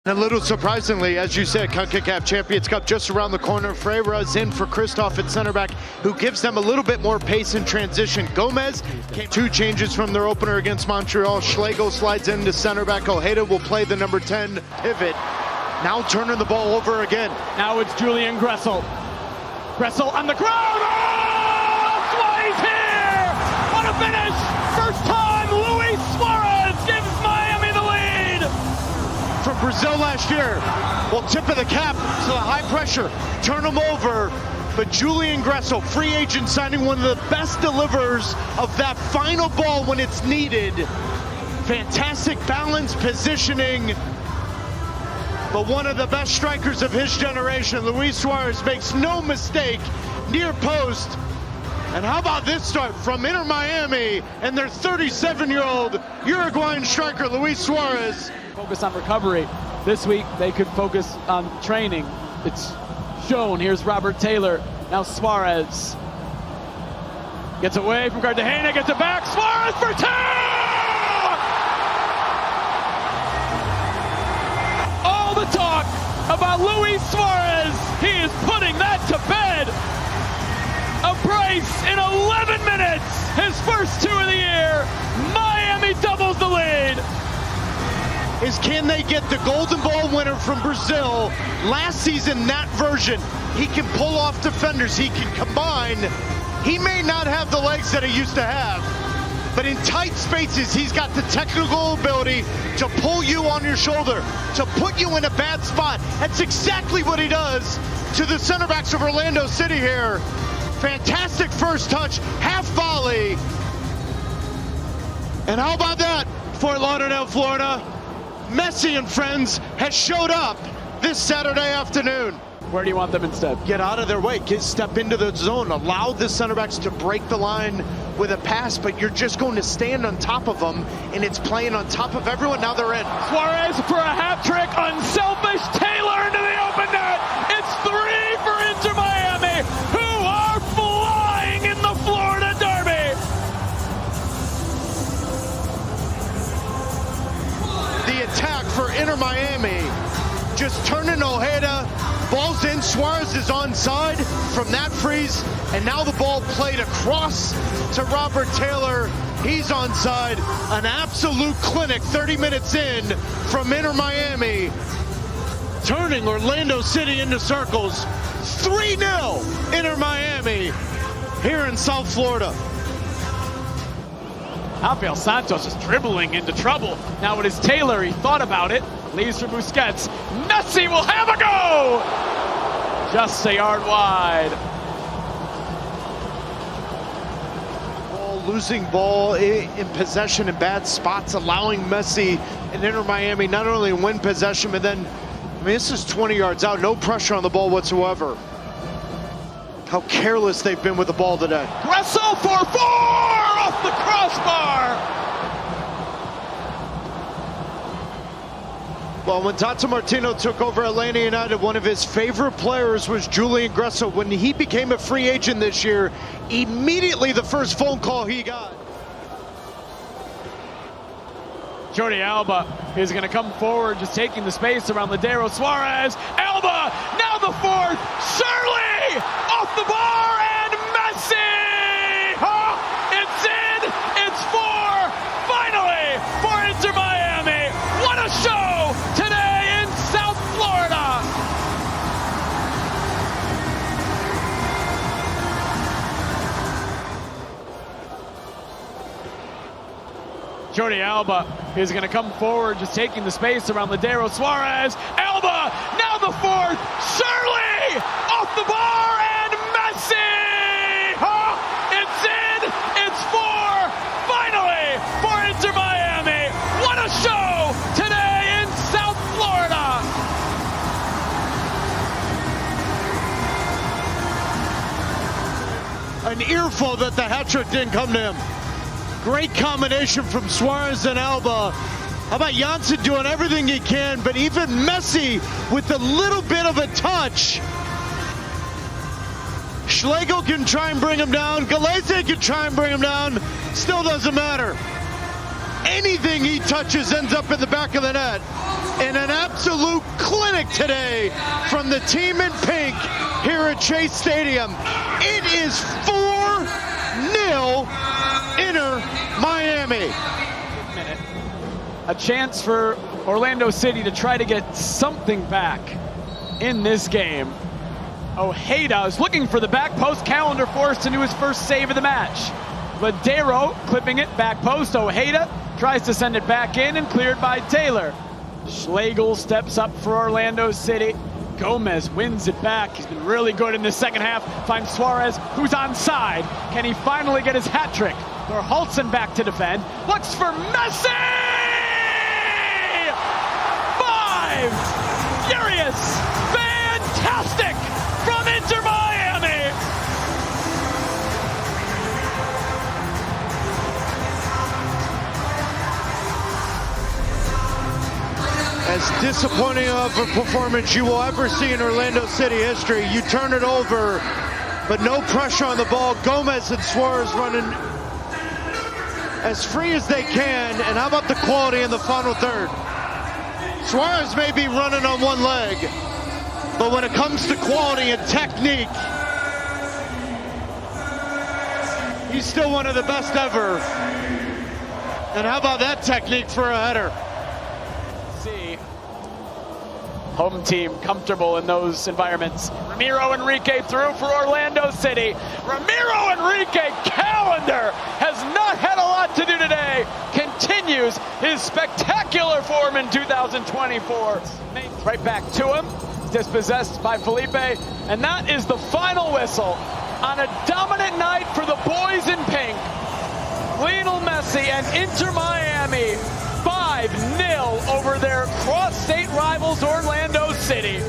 A little surprisingly, as you said, CONCACAF Champions Cup just around the corner. Freira's in for Christoph at center back, who gives them a little bit more pace in transition. Gomez came 2 changes from their opener against Montreal. Schlegel slides into center back. Ojeda will play the number 10 pivot. Now turning the ball over again. Now it's Julian Gressel. Gressel on the ground. Oh, that's why he's here. What a finish. First time Luis Suárez gives Miami the lead. From Brazil last year. Well, tip of the cap to the high pressure. Turn them over. But Julian Gressel, free agent signing, one of the best deliverers of that final ball when it's needed. Fantastic balance, positioning. But one of the best strikers of his generation, Luis Suárez, makes no mistake, near post. And how about this start from Inter Miami and their 37-year-old Uruguayan striker, Luis Suárez. Focus on recovery. This week, they could focus on training. It's shown. Here's Robert Taylor. Now Suárez gets away from Cartagena, gets it back. Suárez for 2! All the talk about Luis Suárez. He is putting that to bed. A brace in 11 minutes. His first 2 of the year. Miami doubles the lead. Can they get the Golden Ball winner from Brazil? Last season, that version, he can pull off defenders, he can combine. He may not have the legs that he used to have, but in tight spaces, he's got the technical ability to pull you on your shoulder, to put you in a bad spot. That's exactly what he does to the center backs of Orlando City here. Fantastic first touch, half volley. And how about that, Fort Lauderdale, Florida? Messi and friends has showed up this Saturday afternoon. Where do you want them instead? Get out of their way, step into the zone, allow the center backs to break the line with a pass, but you're just going to stand on top of them, and it's playing on top of everyone. Now they're in. Suárez for a hat trick, unselfish, Taylor into the open net. It's 3 for Inter Miami, who are flying in the Florida Derby. The attack for Inter Miami, just turning Ojeda, ball's in, Suárez is onside from that freeze, and now the ball played across to Robert Taylor. He's onside. An absolute clinic 30 minutes in from Inter Miami, turning Orlando City into circles. 3-0 Inter Miami here in South Florida. Rafael Santos is dribbling into trouble. Now it is Taylor. He thought about it. Leaves for Busquets. Messi will have a go! Just a yard wide. Losing ball in possession in bad spots, allowing Messi and Inter Miami not only win possession, but then, this is 20 yards out, no pressure on the ball whatsoever. How careless they've been with the ball today. Gressel for 4 off the crossbar. Well, when Tata Martino took over Atlanta United, one of his favorite players was Julian Gressel. When he became a free agent this year, immediately the first phone call he got. Jordi Alba is going to come forward, just taking the space around Ladero. Suárez, Alba, now the 4th, Shirley, off the bar, and Messi! Oh, it's in, it's 4, finally, for Inter Miami. What a show today in South Florida! Jordi Alba is going to come forward, just taking the space around Ladero. Suárez, Alba, now the 4th, Shirley, off the bar, and Messi! Oh, it's in, it's 4, finally, for Inter Miami. What a show today in South Florida! An earful that the hat trick didn't come to him. Great combination from Suárez and Alba. How about Janssen doing everything he can, but even Messi with a little bit of a touch. Schlegel can try and bring him down. Galese can try and bring him down. Still doesn't matter. Anything he touches ends up in the back of the net. And an absolute Classic today from the team in pink here at Chase Stadium. It is 4-0 Inter Miami. A chance for Orlando City to try to get something back in this game. Ojeda is looking for the back post. Calendar forced into his first save of the match. Ladero clipping it back post. Ojeda tries to send it back in and cleared by Taylor. Schlegel steps up for Orlando City. Gomez wins it back. He's been really good in the second half. Finds Suárez, who's onside. Can he finally get his hat trick? Thorhaltsen back to defend. Looks for Messi! 5! Furious! Fantastic! From Inter Miami! As disappointing of a performance you will ever see in Orlando City history. You turn it over, but no pressure on the ball. Gomez and Suárez running as free as they can. And how about the quality in the final third? Suárez may be running on one leg, but when it comes to quality and technique, he's still one of the best ever. And how about that technique for a header? See, home team comfortable in those environments. Ramiro Enrique through for Orlando City. Ramiro Enrique, Calendar has not had a lot to do today. Continues his spectacular form in 2024. Right back to him. Dispossessed by Felipe. And that is the final whistle on a dominant night for the boys in pink. Lionel Messi and Inter Miami 5-0 over their cross-state rivals Orlando City.